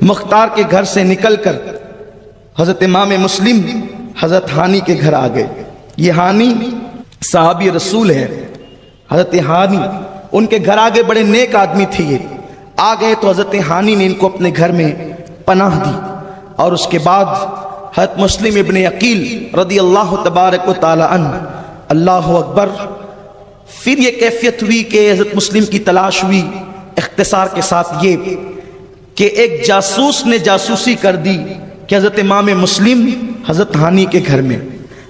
مختار کے گھر سے نکل کر حضرت امام مسلم حضرت ہانی کے گھر آ گئے۔ یہ ہانی صحابی رسول ہے، حضرت ہانی ان کے گھر آگے، بڑے نیک آدمی تھے یہ۔ آ گئے تو حضرت ہانی نے ان کو اپنے گھر میں پناہ دی، اور اس کے بعد حضرت مسلم ابن عقیل رضی اللہ تبارک و تعالی عنہ، اللہ اکبر، پھر یہ کیفیت ہوئی کہ حضرت مسلم کی تلاش ہوئی، اختصار کے ساتھ یہ کہ ایک جاسوس نے جاسوسی کر دی کہ حضرت امام مسلم حضرت ہانی کے گھر میں،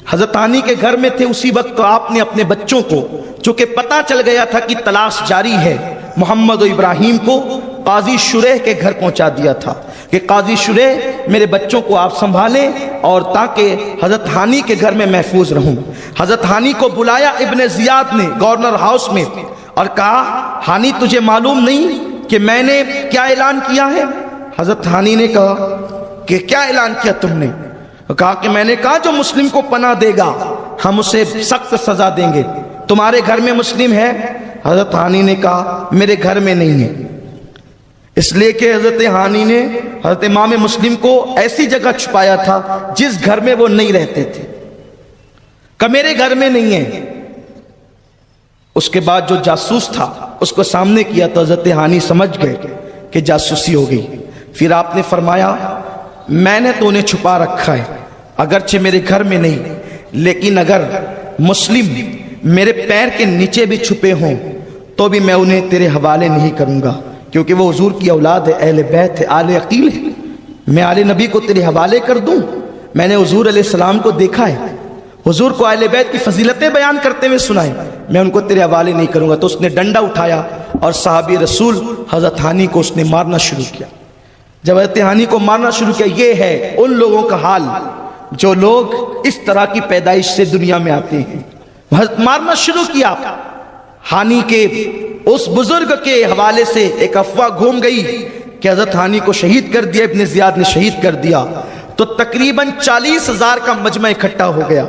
حضرت ہانی کے گھر میں تھے اسی وقت، تو آپ نے اپنے بچوں کو، چونکہ پتہ چل گیا تھا کہ تلاش جاری ہے، محمد و ابراہیم کو قاضی شریح کے گھر پہنچا دیا تھا کہ قاضی شریح میرے بچوں کو آپ سنبھالیں، اور تاکہ حضرت ہانی کے گھر میں محفوظ رہوں۔ حضرت ہانی کو بلایا ابن زیاد نے گورنر ہاؤس میں اور کہا، ہانی تجھے معلوم نہیں کہ میں نے کیا اعلان کیا ہے؟ حضرت ہانی نے کہا کہ کیا اعلان کیا تم نے؟ کہا کہ میں نے کہا جو مسلم کو پناہ دے گا ہم اسے سخت سزا دیں گے، تمہارے گھر میں مسلم ہے؟ حضرت ہانی نے کہا میرے گھر میں نہیں ہے، اس لیے کہ حضرت ہانی نے حضرت امام مسلم کو ایسی جگہ چھپایا تھا جس گھر میں وہ نہیں رہتے تھے، کہ میرے گھر میں نہیں ہے۔ اس کے بعد جو جاسوس تھا اس کو سامنے کیا تو حضرت ہانی سمجھ گئے کہ جاسوسی ہو گئی۔ پھر آپ نے فرمایا میں نے تو انہیں چھپا رکھا ہے، اگرچہ میرے گھر میں نہیں، لیکن اگر مسلم میرے پیر کے نیچے بھی چھپے ہوں تو بھی میں انہیں تیرے حوالے نہیں کروں گا، کیونکہ وہ حضور کی اولاد ہے، اہل بیت ہے، آل عقیل ہے۔ میں آل نبی کو تیرے حوالے کر دوں؟ میں نے حضور علیہ السلام کو دیکھا ہے، حضور کو اہل بیت کی فضیلتیں بیان کرتے ہوئے سنائے، میں ان کو تیرے حوالے نہیں کروں گا۔ تو اس نے ڈنڈا اٹھایا اور صحابی رسول حضرت ہانی کو اس نے مارنا شروع کیا۔ جب حضرت ہانی کو مارنا شروع کیا، یہ ہے ان لوگوں کا حال جو لوگ اس طرح کی پیدائش سے دنیا میں آتے ہیں۔ حضرت مارنا شروع کیا۔ ہانی کے اس بزرگ کے حوالے سے ایک افواہ گھوم گئی کہ حضرت ہانی کو شہید کر دیا، ابن زیاد نے شہید کر دیا، تو تقریباً 40,000 کا مجمع اکٹھا ہو گیا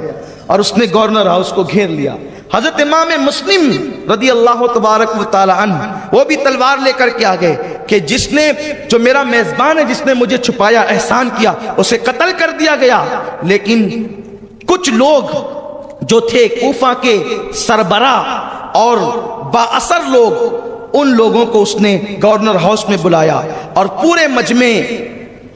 اور اس نے گورنر ہاؤس کو گھیر لیا۔ حضرت امام مسلم رضی اللہ تبارک و تعالی عنہ وہ بھی تلوار لے کر کے آ گئے کہ جس نے، جو میرا میزبان ہے، جس نے مجھے چھپایا، احسان کیا، اسے قتل کر دیا گیا۔ لیکن کچھ لوگ جو تھے کوفہ کے سربراہ اور با اثر لوگ، ان لوگوں کو اس نے گورنر ہاؤس میں بلایا اور پورے مجمع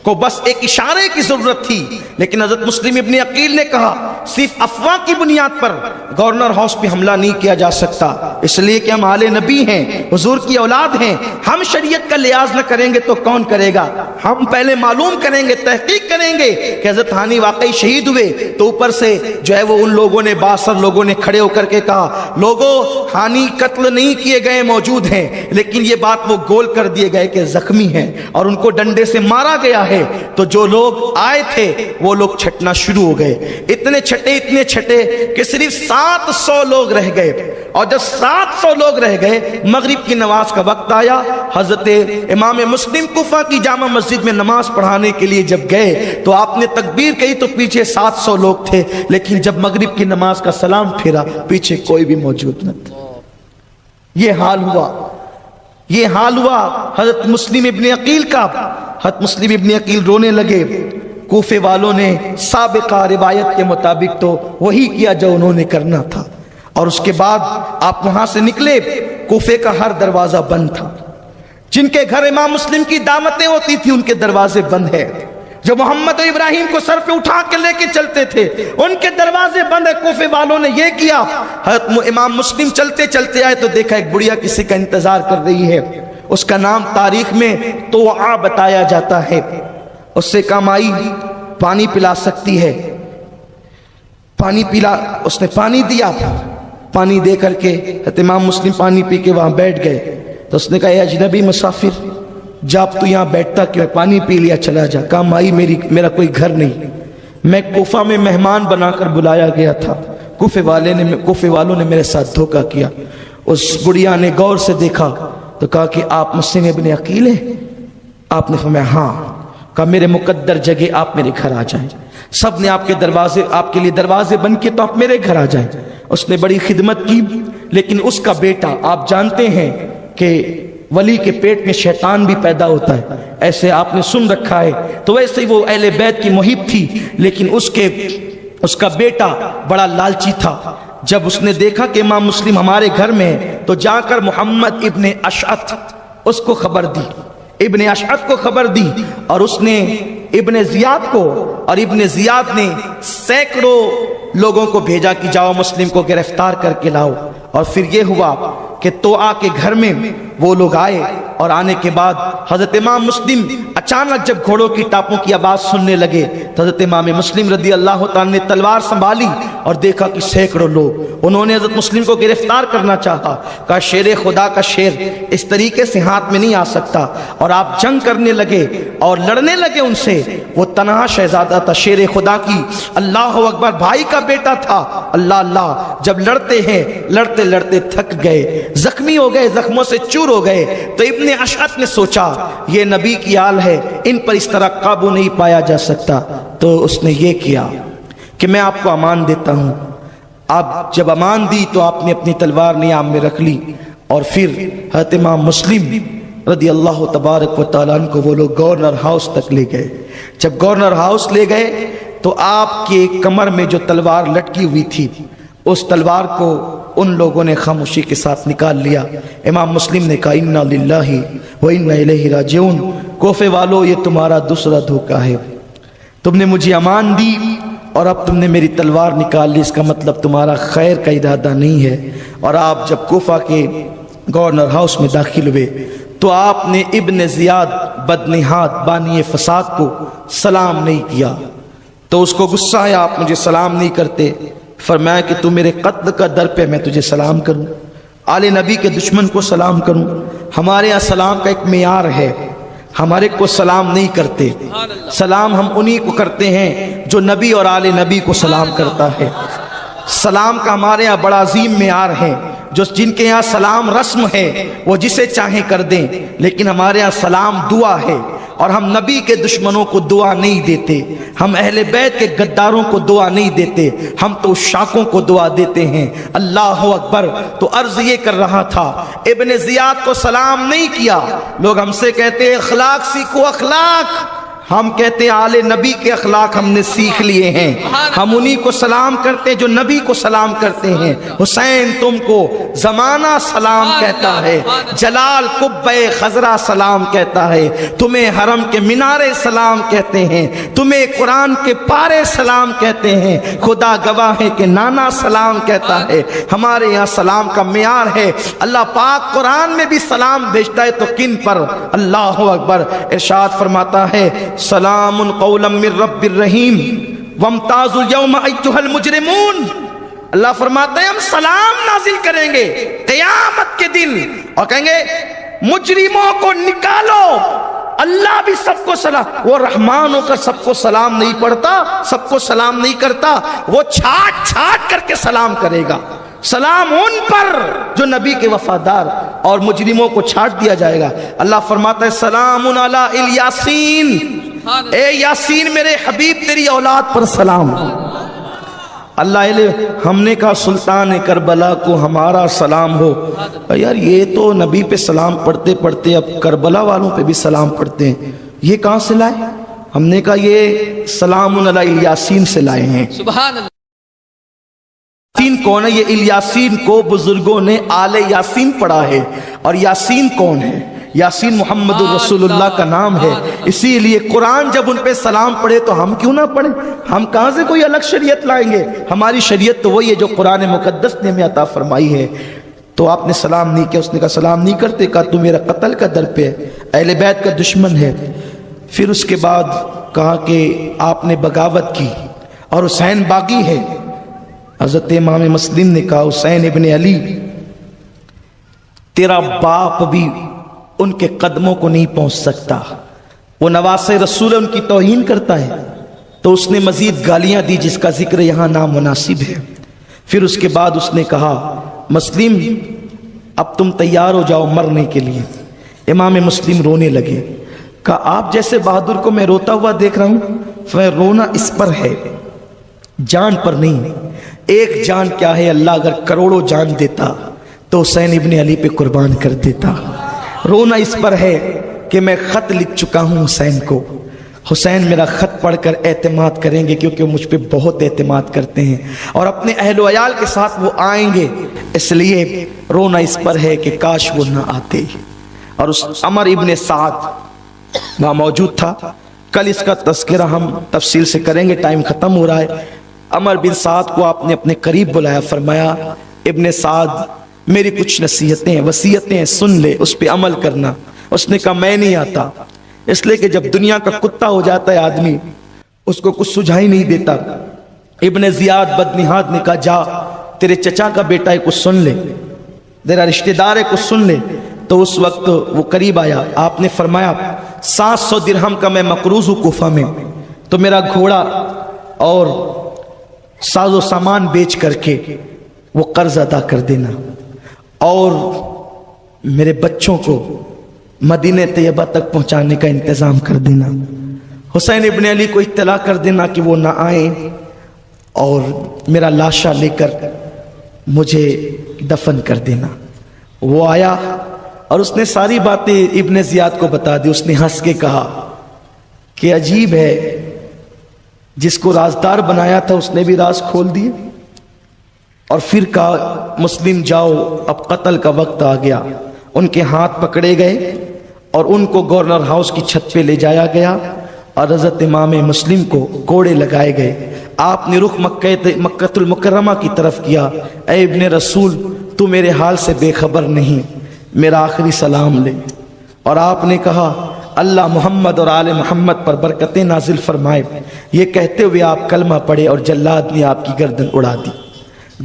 کو بس ایک اشارے کی ضرورت تھی، لیکن حضرت مسلم ابن عقیل نے کہا صرف افواہ کی بنیاد پر گورنر ہاؤس پہ حملہ نہیں کیا جا سکتا، اس لیے کہ ہم آل نبی ہیں، حضور کی اولاد ہیں، ہم شریعت کا لحاظ نہ کریں گے تو کون کرے گا؟ ہم پہلے معلوم کریں گے، تحقیق کریں گے کہ حضرت ہانی واقعی شہید ہوئے۔ تو اوپر سے جو ہے وہ ان لوگوں نے، باثر لوگوں نے کھڑے ہو کر کے کہا لوگوں ہانی قتل نہیں کیے گئے، موجود ہیں، لیکن یہ بات وہ گول کر دیے گئے کہ زخمی ہیں اور ان کو ڈنڈے سے مارا گیا ہے۔ تو جو لوگ آئے تھے وہ لوگ چھٹنا شروع ہو گئے، اتنے چھٹے کہ صرف 700 لوگ رہ گئے، اور جب 700 لوگ رہ گئے مغرب کی نماز کا وقت آیا، حضرت امام مسلم کوفہ کی جامع مسجد میں نماز پڑھانے کے لیے جب گئے تو آپ نے تکبیر کہی تو پیچھے 700 لوگ تھے، لیکن جب مغرب کی نماز کا سلام پھیرا پیچھے کوئی بھی موجود نہ تھا۔ یہ حال ہوا حضرت مسلم ابن عقیل کا۔ حضرت مسلم ابن عقیل رونے لگے۔ کوفے والوں نے سابقہ روایت کے مطابق تو وہی کیا جو انہوں نے کرنا تھا، اور اس کے بعد آپ وہاں سے نکلے، کوفے کا ہر دروازہ بند تھا، جن کے گھر امام مسلم کی دعوتیں ہوتی تھی ان کے دروازے بند ہے، جو محمد و ابراہیم کو سر پہ اٹھا کے لے کے چلتے تھے ان کے دروازے بند ہے۔ کوفے والوں نے یہ کیا، حضرت امام مسلم چلتے چلتے آئے تو دیکھا ایک بڑھیا کسی کا انتظار کر رہی ہے، اس کا نام تاریخ میں توعا بتایا جاتا ہے۔ اس سے کہا مائی پانی پلا سکتی ہے، پانی پلا، اس نے پانی دیا، پانی دے کر کے حضرت امام مسلم پانی پی کے وہاں بیٹھ گئے۔ تو اس نے کہا اے اجنبی مسافر، جب تو یہاں بیٹھتا کیوں، پانی پی لیا چلا جا۔ کہا مائی میرا کوئی گھر نہیں، میں کوفہ میں مہمان بنا کر بلایا گیا تھا، کوفے والوں نے میرے ساتھ دھوکہ کیا۔ اس بڑھیا نے غور سے دیکھا تو کہا کہ آپ مسلم ابن عقیل ہیں؟ آپ نے فرمایا ہاں۔ کہا میرے مقدر جگہ آپ میرے گھر آ جائیں، سب نے آپ کے لیے دروازے بند کیے تو آپ میرے گھر آ جائیں۔ اس نے بڑی خدمت کی، لیکن اس کا بیٹا آپ جانتے ہیں کہ ولی کے پیٹ میں شیطان بھی پیدا ہوتا ہے، ایسے آپ نے سن رکھا ہے۔ تو ویسے ہی وہ اہل بیت کی محب تھی، لیکن اس کا بیٹا بڑا لالچی تھا۔ جب اس نے دیکھا کہ امام مسلم ہمارے گھر میں ہے تو جا کر محمد ابن اشعث اس کو خبر دی، ابن اشعث کو خبر دی، اور اس نے ابن زیاد کو، اور ابن زیاد نے سینکڑوں لوگوں کو بھیجا کہ جاؤ مسلم کو گرفتار کر کے لاؤ۔ اور پھر یہ ہوا کہ توآ کے گھر میں وہ لوگ آئے، اور آنے کے بعد حضرت امام مسلم اچانک جب گھوڑوں کی ٹاپوں کی آواز سننے لگے تو حضرت امام مسلم رضی اللہ تعالیٰ نے تلوار سنبھالی اور دیکھا کہ سینکڑوں لوگ، انہوں نے حضرت مسلم کو گرفتار کرنا چاہا۔ کہا شیر خدا کا شیر اس طریقے سے ہاتھ میں نہیں آ سکتا، اور آپ جنگ کرنے لگے اور لڑنے لگے ان سے۔ وہ تنہا شہزادہ تھا شیر خدا کی، اللہ اکبر، بھائی کا بیٹا تھا۔ اللہ اللہ، جب لڑتے ہیں لڑتے لڑتے تھک گئے، زخمی ہو گئے، زخموں سے چور ہو گئے، تو ابن اشعث نے سوچا یہ نبی کی آل ہے، ان پر اس طرح قابو نہیں پایا جا سکتا۔ تو اس نے یہ کیا کہ میں آپ کو امان دیتا ہوں۔ آپ جب امان دی تو آپ نے اپنی تلوار نیام میں رکھ لی، اور پھر حضرت امام مسلم رضی اللہ تبارک و تعالیٰ عنہ کو وہ لوگ گورنر ہاؤس تک لے گئے۔ جب گورنر ہاؤس لے گئے تو آپ کے کمر میں جو تلوار لٹکی ہوئی تھی اس تلوار کو ان لوگوں نے خاموشی کے ساتھ نکال لیا۔ امام مسلم نے کہا انا للہ و انا الیہ راجعون، کوفے والو یہ تمہارا دوسرا دھوکہ ہے، تم نے مجھے امان دی اور اب تم نے میری تلوار نکال لی، اس کا مطلب تمہارا خیر کا ارادہ نہیں ہے۔ اور آپ جب کوفہ کے گورنر ہاؤس میں داخل ہوئے تو آپ نے ابن زیاد بدنہاد بانی فساد کو سلام نہیں کیا، تو اس کو غصہ آیا، آپ مجھے سلام نہیں کرتے۔ فرمایا کہ تو میرے قتل کا در پہ میں تجھے سلام کروں، آل نبی کے دشمن کو سلام کروں؟ ہمارے یہاں سلام کا ایک معیار ہے، ہمارے کو سلام نہیں کرتے، سلام ہم انہی کو کرتے ہیں جو نبی اور آل نبی کو سلام کرتا ہے۔ سلام کا ہمارے یہاں بڑا عظیم معیار ہے، جن کے یہاں سلام رسم ہے وہ جسے چاہیں کر دیں، لیکن ہمارے یہاں سلام دعا ہے، اور ہم نبی کے دشمنوں کو دعا نہیں دیتے، ہم اہل بیت کے غداروں کو دعا نہیں دیتے، ہم تو شاکوں کو دعا دیتے ہیں۔ اللہ اکبر۔ تو عرض یہ کر رہا تھا ابن زیاد کو سلام نہیں کیا۔ لوگ ہم سے کہتے ہیں اخلاق سیکھو، اخلاق، ہم کہتے ہیں آل نبی کے اخلاق ہم نے سیکھ لیے ہیں، ہم انہی کو سلام کرتے ہیں جو نبی کو سلام کرتے ہیں۔ حسین تم کو زمانہ سلام کہتا ہے، جلال قبہ خضرا سلام کہتا ہے، تمہیں حرم کے مینارے سلام کہتے ہیں، تمہیں قرآن کے پارے سلام کہتے ہیں، خدا گواہ ہے کہ نانا سلام کہتا ہے۔ ہمارے یہاں سلام کا معیار ہے۔ اللہ پاک قرآن میں بھی سلام بھیجتا ہے تو کن پر؟ اللہ اکبر۔ ارشاد فرماتا ہے سلام قولا من رب الرحیم وامتازوا اليوم ایھا المجرمون۔ اللہ فرماتا ہے ہم سلام نازل کریں گے قیامت کے دن اور کہیں گے مجرموں کو نکالو۔ اللہ بھی سب کو سلام، وہ رحمان ہو کر سب کو سلام نہیں پڑھتا، سب کو سلام نہیں کرتا، وہ چھاٹ چھاٹ کر کے سلام کرے گا۔ سلام ان پر جو نبی کے وفادار، اور مجرموں کو چھاٹ دیا جائے گا۔ اللہ فرماتا ہے سلام علی الیاسین، اے یاسین میرے حبیب تیری اولاد پر سلام۔ اللہ ہم نے کہا سلطان کربلا کو ہمارا سلام ہو۔ یار یہ تو نبی پہ سلام پڑھتے پڑھتے اب کربلا والوں پہ بھی سلام پڑھتے ہیں، یہ کہاں سے لائے؟ ہم نے کہا یہ سلام علی الیاسین سے لائے ہیں۔ سبحان اللہ۔ یاسین کون ہے؟ یہ الیاسین کو بزرگوں نے آل یاسین پڑھا ہے، اور یاسین کون ہے؟ یاسین محمد رسول اللہ کا نام ہے۔ اسی لیے قرآن جب ان پہ سلام پڑھے تو ہم کیوں نہ پڑھیں؟ ہم کہاں سے کوئی الگ شریعت لائیں گے؟ ہماری شریعت تو وہی ہے جو قرآن مقدس نے ہمیں عطا فرمائی ہے۔ تو آپ نے سلام نہیں کیا، اس نے کہا سلام نہیں کرتے، کہا تو میرا قتل کا در پہ ہے، اہل بیت کا دشمن ہے۔ پھر اس کے بعد کہا کہ آپ نے بغاوت کی اور حسین باغی ہے۔ حضرت امام مسلم نے کہا حسین ابن علی تیرا باپ بھی ان کے قدموں کو نہیں پہنچ سکتا، وہ نواسے رسول ان کی توہین کرتا ہے۔ تو اس نے مزید گالیاں دی جس کا ذکر یہاں نامناسب ہے۔ پھر اس کے بعد اس نے کہا مسلم اب تم تیار ہو جاؤ مرنے کے لیے۔ امام مسلم رونے لگے، کہا آپ جیسے بہادر کو میں روتا ہوا دیکھ رہا ہوں، میں رونا اس پر ہے، جان پر نہیں۔ ایک جان کیا ہے، اللہ اگر کروڑوں جان دیتا تو حسین ابن علی پہ قربان کر دیتا۔ رونا اس پر ہے کہ میں خط لکھ چکا ہوں حسین کو، حسین میرا خط پڑھ کر اعتماد کریں گے کیونکہ وہ مجھ پہ بہت اعتماد کرتے ہیں اور اپنے اہل و عیال کے ساتھ وہ آئیں گے، اس لیے رونا اس پر ہے کہ کاش وہ نہ آتے۔ اور اس عمر ابن سعد وہاں موجود تھا، کل اس کا تذکرہ ہم تفصیل سے کریں گے، ٹائم ختم ہو رہا ہے۔ عمر بن سعد کو آپ نے اپنے قریب بلایا، فرمایا ابن سعد میری کچھ نصیحتیں وصیتیں سن لے، اس پہ عمل کرنا۔ اس نے کہا میں نہیں آتا، اس لیے کہ جب دنیا کا کتا ہو جاتا ہے آدمی اس کو کچھ سجھائی نہیں دیتا۔ ابن زیاد بدنہاد نے کہا جا تیرے چچا کا بیٹا ہے کچھ سن لے، تیرا رشتہ دار ہے کچھ سن لے۔ تو اس وقت وہ قریب آیا، آپ نے فرمایا 700 درہم کا میں مقروض ہوں کوفہ میں، تو میرا گھوڑا اور ساز و سامان بیچ کر کے وہ قرض ادا کر دینا، اور میرے بچوں کو مدینہ طیبہ تک پہنچانے کا انتظام کر دینا۔ حسین ابن علی کو اطلاع کر دینا کہ وہ نہ آئیں اور میرا لاشا لے کر مجھے دفن کر دینا۔ وہ آیا اور اس نے ساری باتیں ابن زیاد کو بتا دی۔ اس نے ہنس کے کہا کہ عجیب ہے، جس کو رازدار بنایا تھا اس نے بھی راز کھول دیے، اور پھر کہا مسلم جاؤ اب قتل کا وقت آ گیا۔ ان کے ہاتھ پکڑے گئے اور ان کو گورنر ہاؤس کی چھت پہ لے جایا گیا اور حضرت امام مسلم کو کوڑے لگائے گئے۔ آپ نے رخ مکہ المکرمہ کی طرف کیا، اے ابن رسول تو میرے حال سے بے خبر نہیں، میرا آخری سلام لے۔ اور آپ نے کہا اللہ محمد اور آل محمد پر برکتیں نازل فرمائے۔ یہ کہتے ہوئے آپ کلمہ پڑھے اور جلاد نے آپ کی گردن اڑا دی۔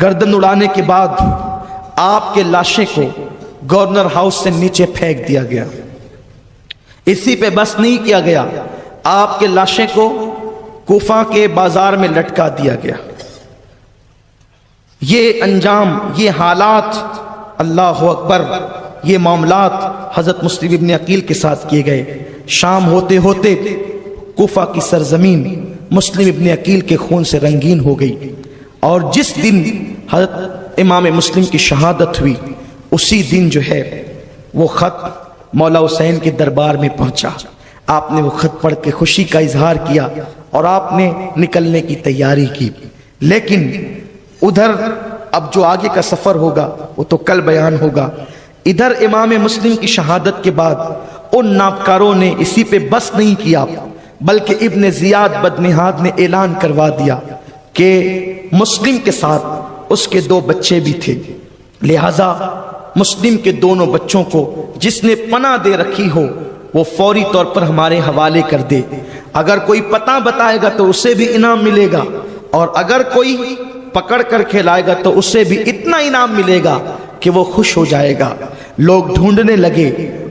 گردن اڑانے کے بعد آپ کے لاشے کو گورنر ہاؤس سے نیچے پھینک دیا گیا۔ اسی پہ بس نہیں کیا گیا، آپ کے لاشے کو کوفہ کے بازار میں لٹکا دیا گیا۔ یہ انجام، یہ حالات، اللہ اکبر، یہ معاملات حضرت مسلم ابن عقیل کے ساتھ کیے گئے۔ شام ہوتے ہوتے کوفہ کی سرزمین مسلم ابن عقیل کے خون سے رنگین ہو گئی، اور جس دن حضرت امام مسلم کی شہادت ہوئی اسی دن جو ہے وہ خط مولا حسین کے دربار میں پہنچا۔ آپ نے وہ خط پڑھ کے خوشی کا اظہار کیا اور آپ نے نکلنے کی تیاری کی، لیکن ادھر اب جو آگے کا سفر ہوگا وہ تو کل بیان ہوگا۔ ادھر امام مسلم کی شہادت کے بعد ان نابکاروں نے اسی پہ بس نہیں کیا، بلکہ ابن زیاد بدنہاد نے اعلان کروا دیا کہ مسلم کے ساتھ اس کے 2 بچے بھی تھے، لہذا مسلم کے دونوں بچوں کو جس نے پناہ دے رکھی ہو وہ فوری طور پر ہمارے حوالے کر دے۔ اگر کوئی پتہ بتائے گا تو اسے بھی انعام ملے گا، اور اگر کوئی پکڑ کر کھلائے گا تو اسے بھی اتنا انعام ملے گا کہ وہ خوش ہو جائے گا۔ لوگ ڈھونڈنے لگے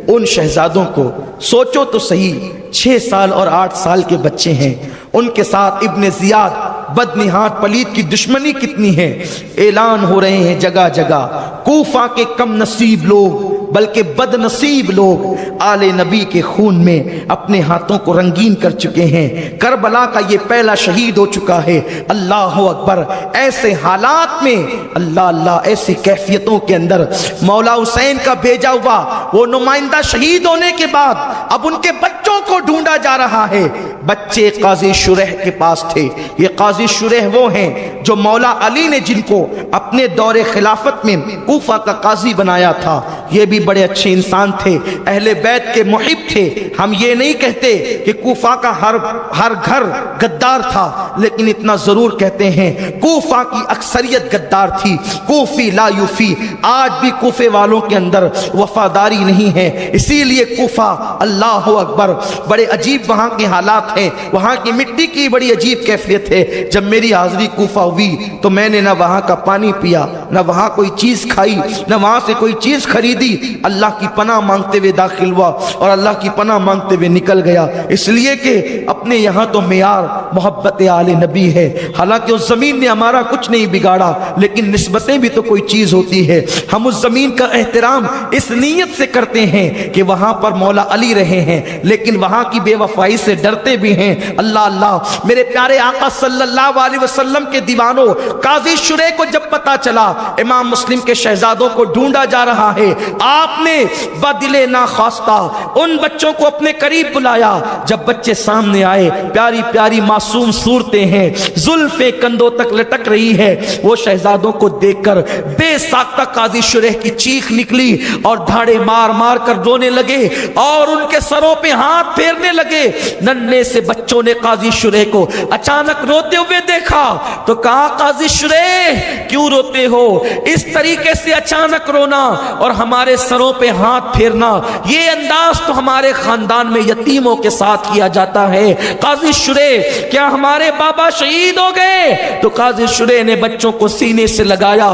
ان شہزادوں کو، سوچو تو صحیح 6 سال اور 8 سال کے بچے ہیں، ان کے ساتھ ابن زیاد بدنہاد پلید کی دشمنی کتنی ہے۔ اعلان ہو رہے ہیں جگہ جگہ، کوفہ کے کم نصیب لوگ بلکہ بد نصیب لوگ آل نبی کے خون میں اپنے ہاتھوں کو رنگین کر چکے ہیں، کربلا کا یہ پہلا شہید ہو چکا ہے۔ اللہ اکبر، ایسے حالات میں اللہ اللہ، ایسی کیفیتوں کے اندر مولا حسین کا بھیجا ہوا وہ نمائندہ شہید ہونے کے بعد اب ان کے بچوں کو ڈھونڈا جا رہا ہے۔ بچے قاضی شریح کے پاس تھے۔ یہ قاضی شریح وہ ہیں جو مولا علی نے جن کو اپنے دور خلافت میں کوفہ کا قاضی بنایا تھا۔ یہ بھی بڑے اچھے انسان تھے، اہل بیت کے محب تھے۔ ہم یہ نہیں کہتے کہ کوفہ کا ہر گھر غدار تھا، لیکن اتنا ضرور کہتے ہیں کوفہ کی اکثریت غدار تھی۔ کوفی لا یوفی، آج بھی کوفے والوں کے اندر وفاداری نہیں ہے، اسی لیے کوفہ، اللہ اکبر، بڑے عجیب وہاں کے حالات ہیں۔ وہاں کی مٹی کی بڑی عجیب کیفیت ہے۔ جب میری حاضری کوفہ ہوئی تو میں نے نہ وہاں کا پانی پیا، نہ وہاں کوئی چیز کھائی، نہ وہاں سے کوئی چیز خریدی۔ اللہ کی پناہ مانگتے ہوئے داخل ہوا اور اللہ کی پناہ مانگتے ہوئے نکل گیا، اس لیے کہ اپنے یہاں تو معیار محبت آل نبی ہے۔ حالانکہ اس زمین نے ہمارا کچھ نہیں بگاڑا، لیکن نسبتیں بھی تو کوئی چیز ہوتی ہے۔ ہم اس زمین کا احترام اس نیت سے کرتے ہیں کہ وہاں پر مولا علی رہے ہیں، لیکن وہاں کی بے وفائی سے ڈرتے بھی ہیں۔ اللہ اللہ، میرے پیارے آقا صلی اللہ علیہ وسلم کے دیوانوں، قاضی شریح کو جب پتا چلا امام مسلم کے شہزادوں کو ڈھونڈا جا رہا ہے، آپ نے بدل ناخواستہ ان بچوں کو اپنے قریب بلایا۔ جب بچے سامنے آئے، پیاری پیاری معصوم صورتیں ہیں، زلفیں کندھوں تک لٹک رہی ہے، وہ شہزادوں کو دیکھ کر بے ساختہ قاضی شریح کی چیخ نکلی اور دھاڑے مار مار کر رونے لگے اور ان کے سروں پہ ہاتھ پھیرنے لگے۔ ننھے سے بچوں نے قاضی شریح کو اچانک روتے ہوئے دیکھا تو کہا، قاضی شریح کیوں روتے ہو؟ اس طریقے سے اچانک رونا اور ہمارے سروں پہ ہاتھ پھیرنا، یہ انداز تو ہمارے خاندان میں یتیموں کے ساتھ کیا جاتا ہے۔ قاضی شریح کیا ہمارے بابا شہید ہو گئے؟ تو قاضی شریح نے بچوں کو سینے سے لگایا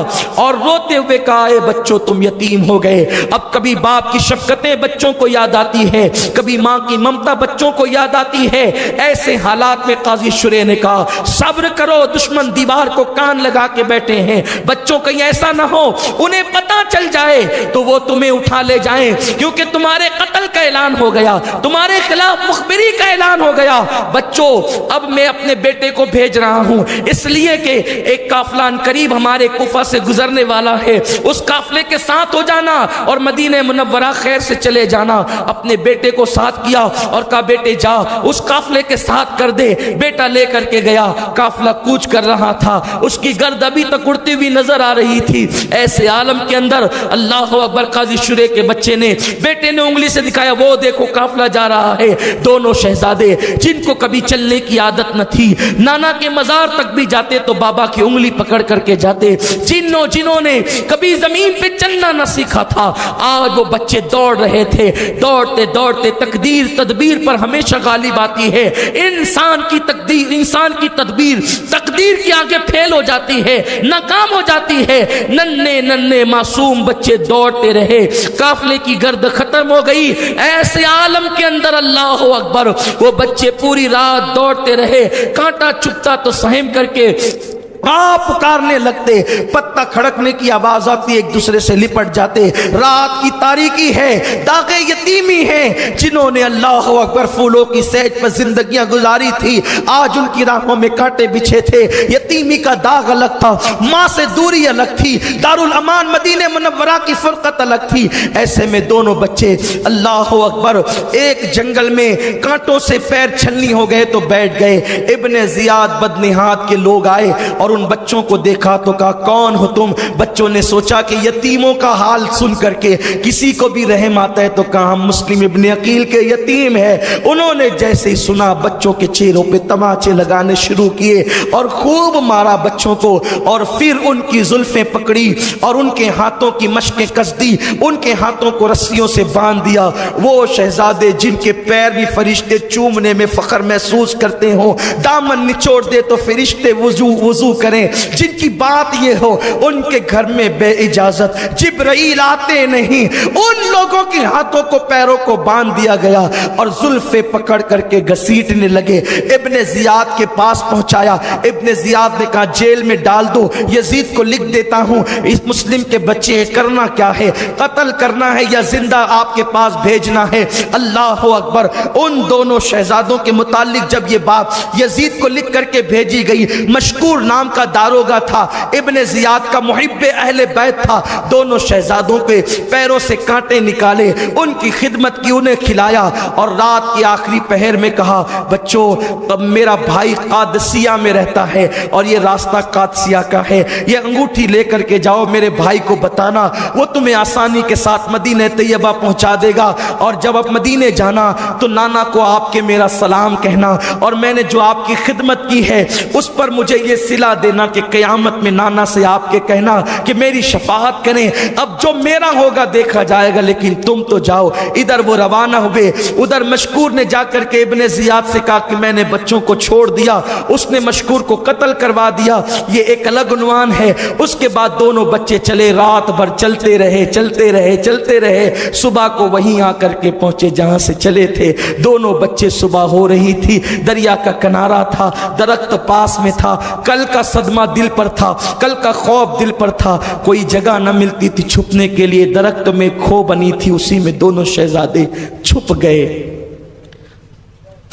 اور روتے ہوئے کہا، اے بچوں تم یتیم ہو گئے۔ اب کبھی باپ کی شفقتیں بچوں کو یاد آتی ہے، کبھی ماں کی ممتا بچوں کو یاد آتی ہے۔ ایسے حالات میں قاضی شریح نے کہا، صبر کرو، دشمن دیوار کو کان لگا کے بیٹھے ہیں، بچوں کہیں ایسا نہ ہو انہیں پتہ چل جائے تو وہ تمہیں اٹھا لے جائیں، کیونکہ تمہارے قتل کا اعلان ہو گیا، تمہارے خلاف مخبری کا اعلان ہو گیا۔ بچوں اب میں اپنے بیٹے کو بھیج رہا ہوں، اس لیے کہ ایک قافلہ قریب ہمارے کوفہ سے گزرنے والا ہے، اس قافلے کے ساتھ ہو جانا اور مدینہ منورہ خیر سے چلے جانا۔ اپنے بیٹے کو ساتھ کیا اور کہا، بیٹے جا اس قافلے کے ساتھ کر دے۔ بیٹا لے کر کے گیا، قافلہ کوچ کر رہا تھا، اس کی گرد ابھی تک اڑتی ہوئی نظر آ رہی تھی۔ ایسے عالم کے اندر اللہ اکبر، قاضی شریح کے بچے نے، بیٹے نے انگلی سے دکھایا، وہ دیکھو قافلہ جا رہا ہے۔ دونوں شہزادے جن کو کبھی چلنے کی عادت نہ تھی، نانا کے مزار تک بھی جاتے تو بابا کی انگلی پکڑ کر کے جاتے، جنہوں نے کبھی زمین پہ چلنا نہ سیکھا تھا، آج وہ بچے دوڑ رہے تھے۔ دوڑتے دوڑتے تقدیر تدبیر پر ہمیشہ غالب آتی ہے۔ انسان کی تدبیر تقدیر کے آگے پھیل ہو جاتی ہے، ناکام ہو جاتی ہے۔ ننھے معصوم بچے دوڑتے رہے، قافلے کی گرد ختم ہو گئی۔ ایسے عالم کے اندر اللہ اکبر، وہ بچے پوری رات دوڑتے رہے، کانٹا چبھتا تو سہم کر کے آپ پکارنے لگتے، پتا کھڑکنے کی آواز آتی، ایک دوسرے سے لپٹ جاتے۔ رات کی تاریکی ہے، داغ یتیمی ہیں، جنہوں نے اللہ اکبر پھولوں کی سیج پر زندگیاں گزاری تھی، آج ان کی راہوں میں کانٹے بچھے تھے۔ یتیمی کا داغ الگ تھا، ماں سے دوری الگ تھی، دارالامان مدینہ منورہ کی فرقت الگ تھی۔ ایسے میں دونوں بچے اللہ اکبر ایک جنگل میں کانٹوں سے پیر چھلنی ہو گئے تو بیٹھ گئے۔ ابن زیاد بدنہاد کے لوگ آئے اور ان بچوں کو دیکھا تو کہا، کون ہو تم؟ بچوں نے سوچا کہ یتیموں کا حال سن کر کے کسی کو بھی رحم آتا ہے، تو کہا، ہم مسلم ابن عقیل کے یتیم ہیں۔ انہوں نے جیسے ہی سنا، بچوں کے چہروں پہ تماچے لگانے شروع کیے اور خوب مارا بچوں کو، اور پھر ان کی زلفیں پکڑی اور ان کے ہاتھوں کی مشقیں کس دی، ان کے ہاتھوں کو رسیوں سے باندھ دیا۔ وہ شہزادے جن کے پیر بھی فرشتے چومنے میں فخر محسوس کرتے ہوں، دامن نچوڑ دے تو فرشتے وضو کریں، جن کی بات یہ ہو ان کے گھر میں بے اجازت جبرائیل آتے نہیں، ان لوگوں کے ہاتھوں کو پیروں کو باندھ دیا گیا اور زلفیں پکڑ کر کے گھسیٹنے لگے۔ ابن زیاد کے پاس پہنچایا، ابن زیاد نے کہا، جیل میں ڈال دو، یزید کو لکھ دیتا ہوں، اس مسلم کے بچے کرنا کیا ہے، قتل کرنا ہے یا زندہ آپ کے پاس بھیجنا ہے؟ اللہ اکبر۔ ان دونوں شہزادوں کے متعلق جب یہ بات یزید کو لکھ کر کے بھیجی گئی، مشکور نام کا داروغہ تھا، ابن زیاد کا محب اہل بیت تھا، دونوں شہزادوں کے پیروں سے کانٹے نکالے، ان کی خدمت کی، انہیں کھلایا اور رات کی آخری پہر میں کہا، بچوں اب میرا بھائی قادسیہ میں رہتا ہے اور یہ راستہ قادسیہ کا ہے، یہ انگوٹھی لے کر کے جاؤ، میرے بھائی کو بتانا، وہ تمہیں آسانی کے ساتھ مدینہ طیبہ پہنچا دے گا، اور جب آپ مدینے جانا تو نانا کو آپ کے میرا سلام کہنا، اور میں نے جو آپ کی خدمت کی ہے اس پر مجھے یہ صلہ دینا کہ قیامت میں نانا سے آپ کے کہنا کہ میری شفاعت کریں، اب جو میرا ہوگا دیکھا جائے گا، لیکن تم تو جاؤ۔ ادھر وہ روانہ ہوئے، ادھر مشکور نے جا کر کے ابن زیاد سے کہا کہ میں نے بچوں کو چھوڑ دیا، اس نے مشکور کو قتل کروا دیا، یہ ایک الگ عنوان ہے۔ اس کے بعد دونوں بچے چلے، رات بھر چلتے رہے، صبح کو وہیں آ کر کے پہنچے جہاں سے چلے تھے۔ دونوں بچے، صبح ہو رہی تھی، دریا کا کنارہ تھا، درخت پاس میں تھا، کل کا صدمہ دل پر تھا، کل کا خوف دل پر تھا، کوئی جگہ نہ ملتی تھی چھپنے کے لیے، درخت میں کھو بنی تھی، اسی میں دونوں شہزادے چھپ گئے۔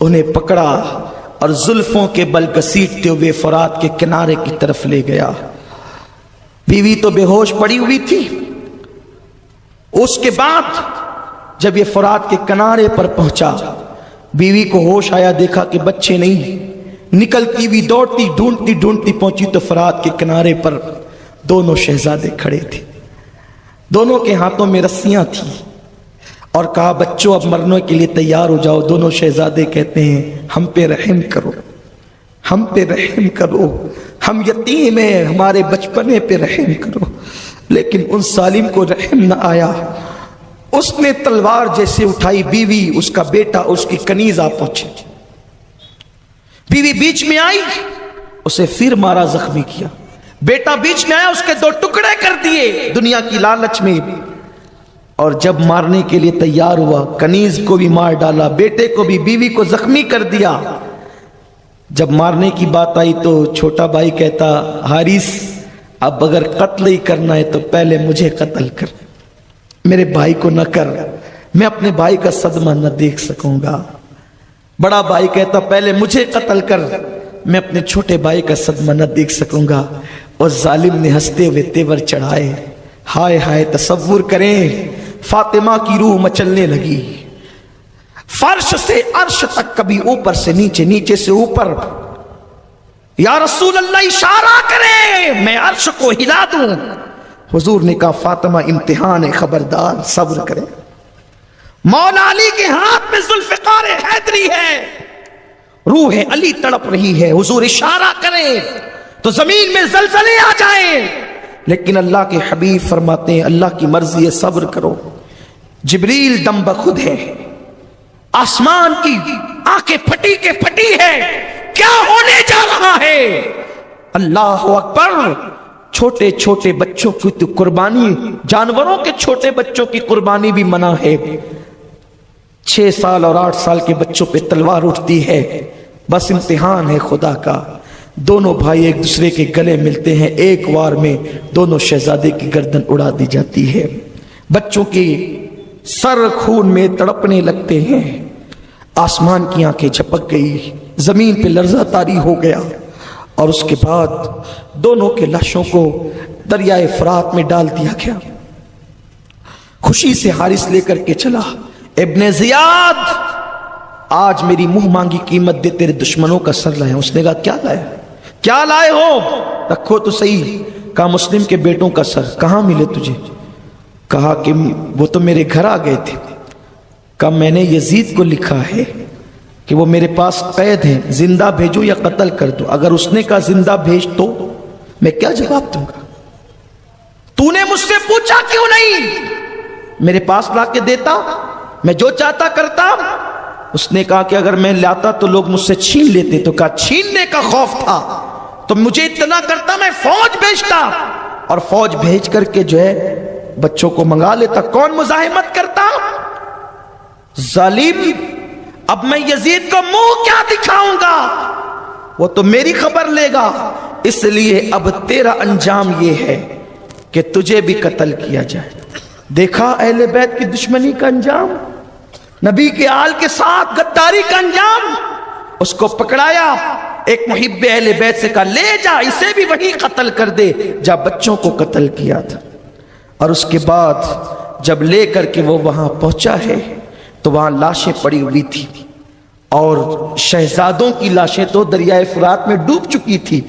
انہیں پکڑا اور زلفوں کے بل گھسیٹتے ہوئے فرات کے کنارے کی طرف لے گیا۔ بیوی تو بے ہوش پڑی ہوئی تھی۔ اس کے بعد جب یہ فرات کے کنارے پر پہنچا، بیوی کو ہوش آیا، دیکھا کہ بچے نہیں، نکلتی ہوئی دوڑتی ڈھونڈتی پہنچی تو فرات کے کنارے پر دونوں شہزادے کھڑے تھے، دونوں کے ہاتھوں میں رسیاں تھیں، اور کہا بچوں اب مرنے کے لیے تیار ہو جاؤ۔ دونوں شہزادے کہتے ہیں ہم پہ رحم کرو، ہم پہ رحم کرو، ہم یتیم ہیں، ہمارے بچپنے پہ رحم کرو۔ لیکن ان ظالم کو رحم نہ آیا، اس نے تلوار جیسے اٹھائی، بیوی، اس کا بیٹا، اس کی کنیز آ پہنچے، بیوی بیچ میں آئی، اسے پھر مارا، زخمی کیا، بیٹا بیچ میں آیا، اس کے 2 ٹکڑے کر دیے دنیا کی لالچ میں، اور جب مارنے کے لیے تیار ہوا کنیز کو بھی مار ڈالا، بیٹے کو بھی، بیوی کو زخمی کر دیا۔ جب مارنے کی بات آئی تو چھوٹا بھائی کہتا حارث اب اگر قتل ہی کرنا ہے تو پہلے مجھے قتل کر، میرے بھائی کو نہ کر، میں اپنے بھائی کا صدمہ نہ دیکھ سکوں گا۔ بڑا بھائی کہتا پہلے مجھے قتل کر، میں اپنے چھوٹے بھائی کا صدمہ نہ دیکھ سکوں گا۔ اور ظالم نے ہنستے ہوئے تیور چڑھائے۔ ہائے ہائے، تصور کریں، فاطمہ کی روح مچلنے لگی، فرش سے عرش تک، کبھی اوپر سے نیچے، نیچے سے اوپر۔ یا رسول اللہ اشارہ کرے میں عرش کو ہلا دوں۔ حضور نے کہا فاطمہ امتحان ہے، خبردار صبر کرے۔ مولا علی کے ہاتھ میں ذوالفقار حیدری ہے، روح علی تڑپ رہی ہے، حضور اشارہ کریں تو زمین میں زلزلے آ جائیں، لیکن اللہ کے حبیب فرماتے ہیں اللہ کی مرضی ہے، صبر کرو۔ جبریل دم بخود ہے، آسمان کی آنکھیں پھٹی کے پھٹی ہے، کیا ہونے جا رہا ہے؟ اللہ اکبر۔ چھوٹے چھوٹے بچوں کی تو قربانی، جانوروں کے چھوٹے بچوں کی قربانی بھی منع ہے۔ 6 سال اور 8 سال کے بچوں پہ تلوار اٹھتی ہے، بس امتحان ہے خدا کا۔ دونوں بھائی ایک دوسرے کے گلے ملتے ہیں، ایک وار میں دونوں شہزادے کی گردن اڑا دی جاتی ہے، بچوں کی سر خون میں تڑپنے لگتے ہیں۔ آسمان کی آنکھیں جھپک گئی، زمین پہ لرزہ طاری ہو گیا، اور اس کے بعد دونوں کے لاشوں کو دریائے فرات میں ڈال دیا گیا۔ خوشی سے حارث لے کر کے چلا، ابن زیاد آج میری منہ مانگی قیمت دے، تیرے دشمنوں کا سر لائے۔ اس نے کہا کیا لائے؟ کیا لائے ہو؟ رکھو تو صحیح۔ کہا مسلم کے بیٹوں کا سر۔ کہاں ملے تجھے؟ کہا کہ وہ تو میرے گھر آ گئے تھے۔ کہا میں نے یزید کو لکھا ہے کہ وہ میرے پاس قید ہیں، زندہ بھیجو یا قتل کر دو۔ اگر اس نے کہا زندہ بھیج تو میں کیا جواب دوں گا؟ تو نے مجھ سے پوچھا کیوں نہیں؟ میرے پاس لا کے دیتا، میں جو چاہتا کرتا۔ اس نے کہا کہ اگر میں لاتا تو لوگ مجھ سے چھین لیتے۔ تو کہا چھیننے کا خوف تھا تو مجھے اطلاع کرتا، میں فوج بھیجتا، اور فوج بھیج کر کے جو ہے بچوں کو منگا لیتا۔ کون مزاحمت کرتا؟ ظالم، اب میں یزید کو منہ کیا دکھاؤں گا؟ وہ تو میری خبر لے گا، اس لیے اب تیرا انجام یہ ہے کہ تجھے بھی قتل کیا جائے۔ دیکھا اہل بیت کی دشمنی کا انجام، نبی کے آل کے ساتھ غداری کا انجام۔ اس کو پکڑایا، ایک محب اہل بیت سے کہا لے جا، اسے بھی وہی قتل کر دے جا بچوں کو قتل کیا تھا۔ اور اس کے بعد جب لے کر کے وہ وہاں پہنچا ہے تو وہاں لاشیں پڑی ہوئی تھی، اور شہزادوں کی لاشیں تو دریائے فرات میں ڈوب چکی تھی،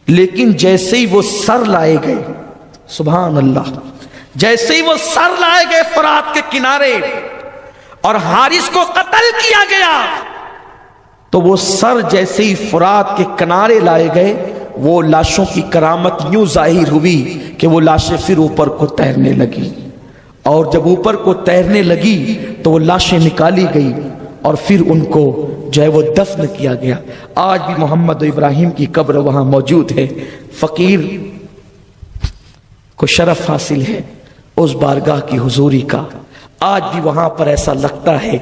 لیکن جیسے ہی وہ سر لائے گئے، سبحان اللہ، جیسے ہی وہ سر لائے گئے فرات کے کنارے اور حارث کو قتل کیا گیا، تو وہ سر جیسے ہی فرات کے کنارے لائے گئے، وہ لاشوں کی کرامت یوں ظاہر ہوئی کہ وہ لاشیں پھر اوپر کو تیرنے لگی، اور جب اوپر کو تیرنے لگی تو وہ لاشیں نکالی گئی، اور پھر ان کو جو ہے وہ دفن کیا گیا۔ آج بھی محمد و ابراہیم کی قبر وہاں موجود ہے۔ فقیر کو شرف حاصل ہے اس بارگاہ کی حضوری کا۔ آج بھی وہاں پر ایسا لگتا ہے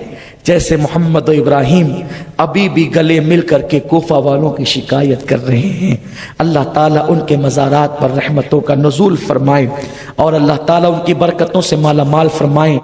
جیسے محمد و ابراہیم ابھی بھی گلے مل کر کے کوفہ والوں کی شکایت کر رہے ہیں۔ اللہ تعالیٰ ان کے مزارات پر رحمتوں کا نزول فرمائے، اور اللہ تعالیٰ ان کی برکتوں سے مالا مال فرمائے۔